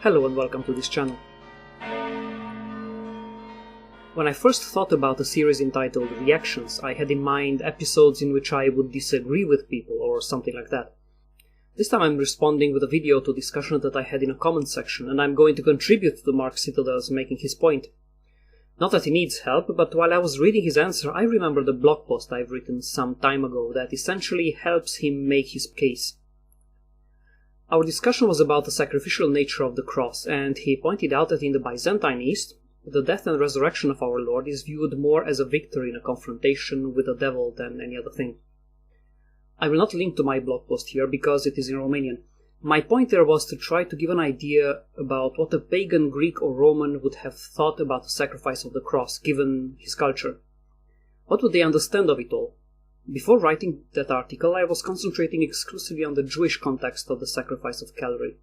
Hello and welcome to this channel. When I first thought about a series entitled Reactions, I had in mind episodes in which I would disagree with people or something like that. This time I'm responding with a video to a discussion that I had in a comment section, and I'm going to contribute to Mark Citadel's making his point. Not that he needs help, but while I was reading his answer, I remembered a blog post I've written some time ago that essentially helps him make his case. Our discussion was about the sacrificial nature of the cross, and he pointed out that in the Byzantine East, the death and resurrection of our Lord is viewed more as a victory in a confrontation with the devil than any other thing. I will not link to my blog post here because it is in Romanian. My point there was to try to give an idea about what a pagan Greek or Roman would have thought about the sacrifice of the cross, given his culture. What would they understand of it all? Before writing that article, I was concentrating exclusively on the Jewish context of the sacrifice of Calvary,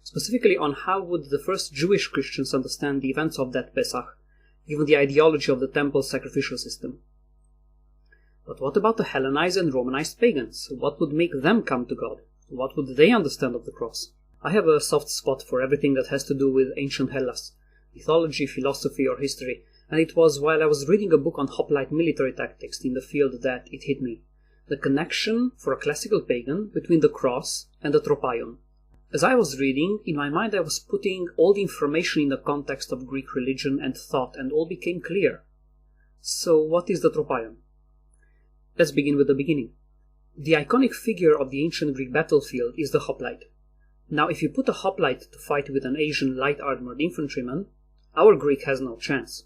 specifically on how would the first Jewish Christians understand the events of that Pesach, given the ideology of the temple sacrificial system. But what about the Hellenized and Romanized pagans? What would make them come to God? What would they understand of the cross? I have a soft spot for everything that has to do with ancient Hellas, mythology, philosophy, or history, and it was while I was reading a book on hoplite military tactics in the field that it hit me. The connection, for a classical pagan, between the cross and the tropaion. As I was reading, in my mind I was putting all the information in the context of Greek religion and thought, and all became clear. So what is the tropaion? Let's begin with the beginning. The iconic figure of the ancient Greek battlefield is the hoplite. Now, if you put a hoplite to fight with an Asian light-armored infantryman, our Greek has no chance.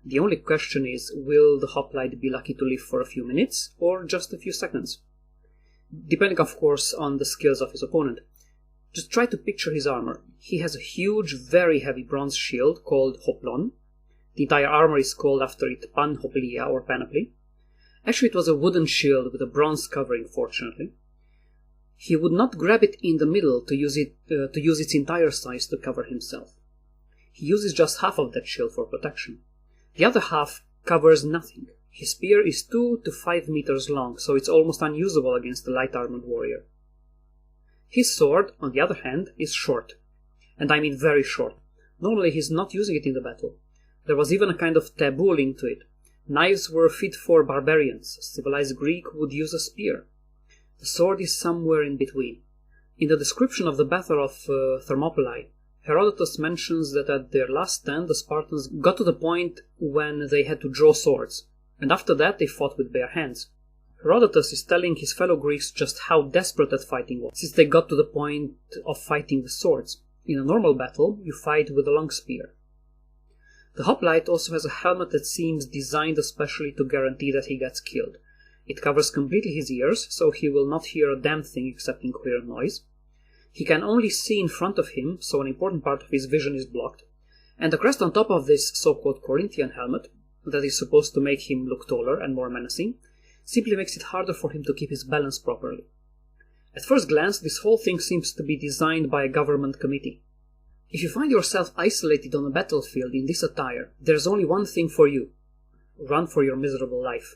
The only question is, will the hoplite be lucky to live for a few minutes, or just a few seconds? Depending, of course, on the skills of his opponent. Just try to picture his armor. He has a huge, very heavy bronze shield called hoplon. The entire armor is called after it panhoplia, or panoply. Actually, it was a wooden shield with a bronze covering, fortunately. He would not grab it in the middle to use its entire size to cover himself. He uses just half of that shield for protection. The other half covers nothing. His spear is 2 to 5 meters long, so it's almost unusable against a light-armored warrior. His sword, on the other hand, is short. And I mean very short. Normally he's not using it in the battle. There was even a kind of taboo linked to it. Knives were fit for barbarians. A civilized Greek would use a spear. The sword is somewhere in between. In the description of the Battle of Thermopylae, Herodotus mentions that at their last stand the Spartans got to the point when they had to draw swords, and after that they fought with bare hands. Herodotus is telling his fellow Greeks just how desperate that fighting was, since they got to the point of fighting with swords. In a normal battle, you fight with a long spear. The hoplite also has a helmet that seems designed especially to guarantee that he gets killed. It covers completely his ears, so he will not hear a damn thing except in queer noise. He can only see in front of him, so an important part of his vision is blocked. And the crest on top of this so-called Corinthian helmet, that is supposed to make him look taller and more menacing, simply makes it harder for him to keep his balance properly. At first glance, this whole thing seems to be designed by a government committee. If you find yourself isolated on a battlefield in this attire, there's only one thing for you. Run for your miserable life.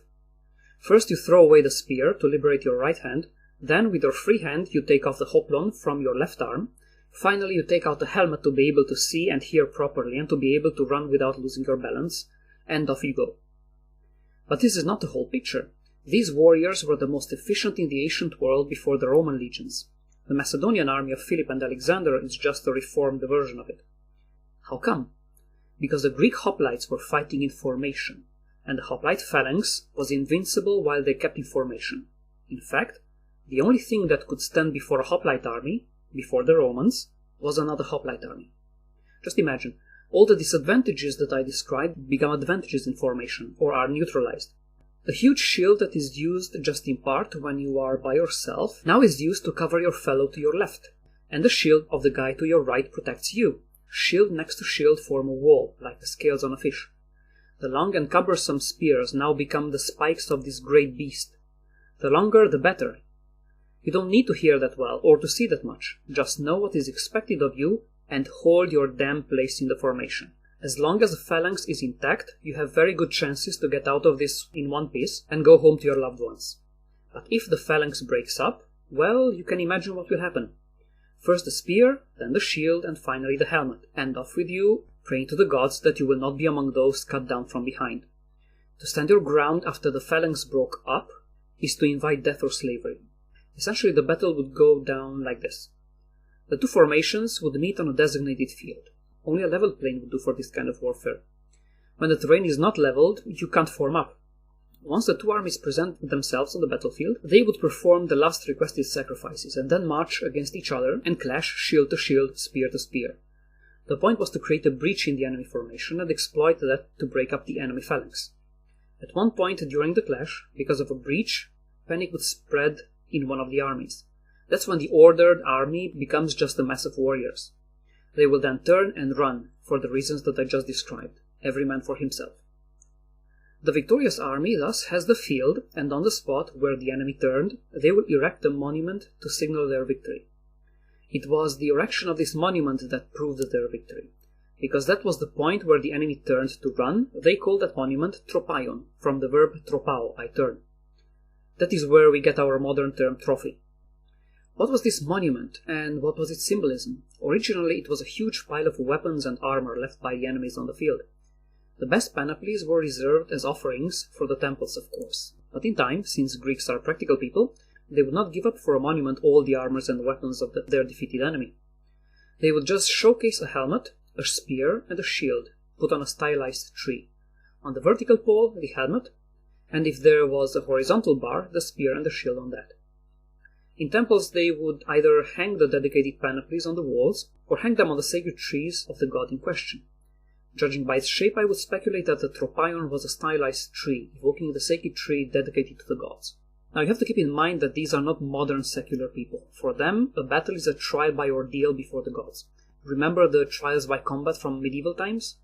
First you throw away the spear to liberate your right hand, then with your free hand you take off the hoplon from your left arm. Finally you take out the helmet to be able to see and hear properly and to be able to run without losing your balance, and off you go. But this is not the whole picture. These warriors were the most efficient in the ancient world before the Roman legions. The Macedonian army of Philip and Alexander is just a reformed version of it. How come? Because the Greek hoplites were fighting in formation, and the hoplite phalanx was invincible while they kept in formation. In fact, the only thing that could stand before a hoplite army, before the Romans, was another hoplite army. Just imagine, all the disadvantages that I described become advantages in formation, or are neutralized. The huge shield that is used just in part when you are by yourself now is used to cover your fellow to your left, and the shield of the guy to your right protects you. Shield next to shield form a wall, like the scales on a fish. The long and cumbersome spears now become the spikes of this great beast. The longer, the better. You don't need to hear that well, or to see that much. Just know what is expected of you, and hold your damn place in the formation. As long as the phalanx is intact, you have very good chances to get out of this in one piece and go home to your loved ones. But if the phalanx breaks up, well, you can imagine what will happen. First the spear, then the shield, and finally the helmet, and off with you, praying to the gods that you will not be among those cut down from behind. To stand your ground after the phalanx broke up is to invite death or slavery. Essentially, the battle would go down like this. The two formations would meet on a designated field. Only a level plane would do for this kind of warfare. When the terrain is not leveled, you can't form up. Once the two armies present themselves on the battlefield, they would perform the last requested sacrifices and then march against each other and clash shield to shield, spear to spear. The point was to create a breach in the enemy formation and exploit that to break up the enemy phalanx. At one point during the clash, because of a breach, panic would spread in one of the armies. That's when the ordered army becomes just a mass of warriors. They will then turn and run for the reasons that I just described, every man for himself. The victorious army thus has the field, and on the spot where the enemy turned, they will erect a monument to signal their victory. It was the erection of this monument that proved their victory. Because that was the point where the enemy turned to run, they called that monument tropaion, from the verb tropao, I turn. That is where we get our modern term trophy. What was this monument, and what was its symbolism? Originally, it was a huge pile of weapons and armor left by the enemies on the field. The best panoplies were reserved as offerings for the temples, of course. But in time, since Greeks are practical people, they would not give up for a monument all the armors and weapons of their defeated enemy. They would just showcase a helmet, a spear, and a shield, put on a stylized tree. On the vertical pole, the helmet, and if there was a horizontal bar, the spear and the shield on that. In temples, they would either hang the dedicated panoplies on the walls, or hang them on the sacred trees of the god in question. Judging by its shape, I would speculate that the tropaion was a stylized tree, evoking the sacred tree dedicated to the gods. Now you have to keep in mind that these are not modern secular people. For them, a battle is a trial by ordeal before the gods. Remember the trials by combat from medieval times?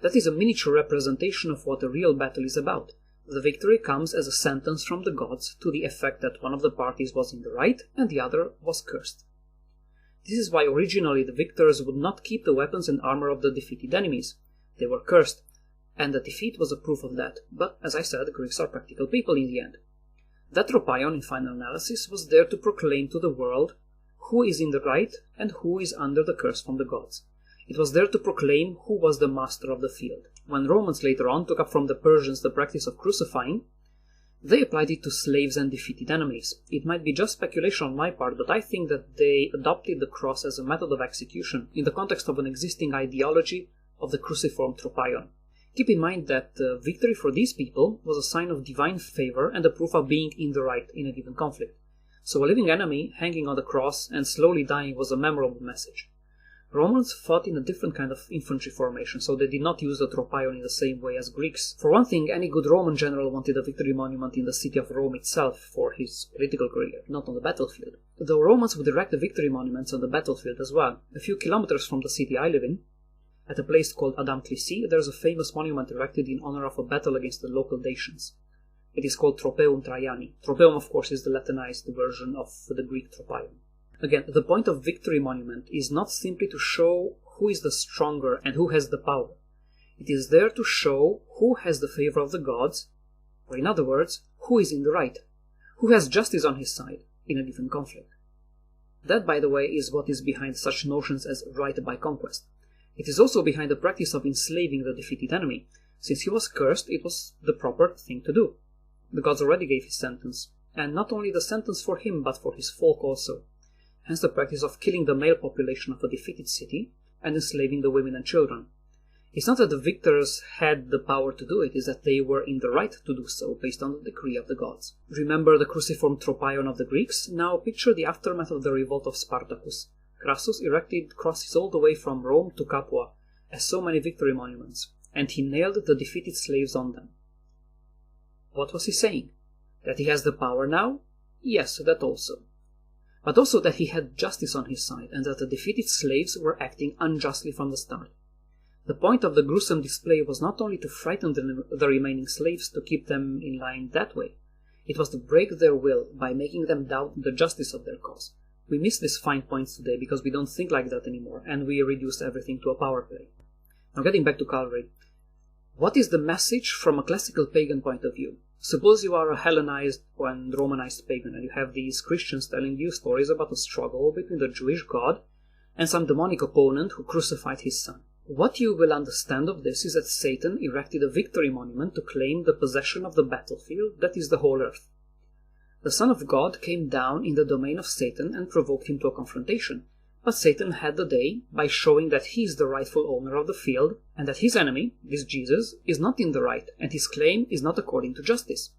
That is a miniature representation of what a real battle is about. The victory comes as a sentence from the gods to the effect that one of the parties was in the right and the other was cursed. This is why originally the victors would not keep the weapons and armor of the defeated enemies. They were cursed, and the defeat was a proof of that, but as I said, Greeks are practical people in the end. That tropaion, in final analysis, was there to proclaim to the world who is in the right and who is under the curse from the gods. It was there to proclaim who was the master of the field. When Romans later on took up from the Persians the practice of crucifying, they applied it to slaves and defeated enemies. It might be just speculation on my part, but I think that they adopted the cross as a method of execution in the context of an existing ideology of the cruciform tropaion. Keep in mind that victory for these people was a sign of divine favor and a proof of being in the right in a given conflict. So a living enemy hanging on the cross and slowly dying was a memorable message. Romans fought in a different kind of infantry formation, so they did not use the tropaion in the same way as Greeks. For one thing, any good Roman general wanted a victory monument in the city of Rome itself for his political career, not on the battlefield. Though Romans would erect the victory monuments on the battlefield as well. A few kilometers from the city I live in, at a place called Adamklisi, there is a famous monument erected in honor of a battle against the local Dacians. It is called Tropaeum Traiani. Tropaeum, of course, is the Latinized version of the Greek tropaion. Again, the point of victory monument is not simply to show who is the stronger and who has the power. It is there to show who has the favor of the gods, or in other words, who is in the right, who has justice on his side in a given conflict. That, by the way, is what is behind such notions as right by conquest. It is also behind the practice of enslaving the defeated enemy. Since he was cursed, it was the proper thing to do. The gods already gave his sentence, and not only the sentence for him, but for his folk also. Hence the practice of killing the male population of a defeated city and enslaving the women and children. It's not that the victors had the power to do it, it's that they were in the right to do so based on the decree of the gods. Remember the cruciform tropaion of the Greeks? Now picture the aftermath of the revolt of Spartacus. Crassus erected crosses all the way from Rome to Capua as so many victory monuments, and he nailed the defeated slaves on them. What was he saying? That he has the power now? Yes, that also. But also that he had justice on his side, and that the defeated slaves were acting unjustly from the start. The point of the gruesome display was not only to frighten the remaining slaves to keep them in line that way, it was to break their will by making them doubt the justice of their cause. We miss these fine points today because we don't think like that anymore, and we reduce everything to a power play. Now getting back to Calvary, what is the message from a classical pagan point of view? Suppose you are a Hellenized and Romanized pagan, and you have these Christians telling you stories about a struggle between the Jewish God and some demonic opponent who crucified his son. What you will understand of this is that Satan erected a victory monument to claim the possession of the battlefield that is the whole earth. The Son of God came down in the domain of Satan and provoked him to a confrontation, but Satan had the day by showing that he is the rightful owner of the field, and that his enemy, this Jesus, is not in the right, and his claim is not according to justice.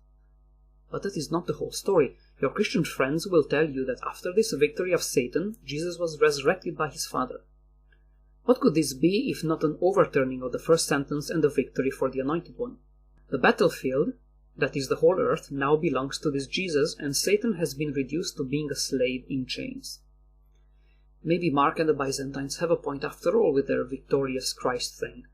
But that is not the whole story. Your Christian friends will tell you that after this victory of Satan, Jesus was resurrected by his Father. What could this be if not an overturning of the first sentence and a victory for the Anointed One? The battlefield, that is the whole earth, now belongs to this Jesus, and Satan has been reduced to being a slave in chains. Maybe Mark and the Byzantines have a point after all with their victorious Christ thing.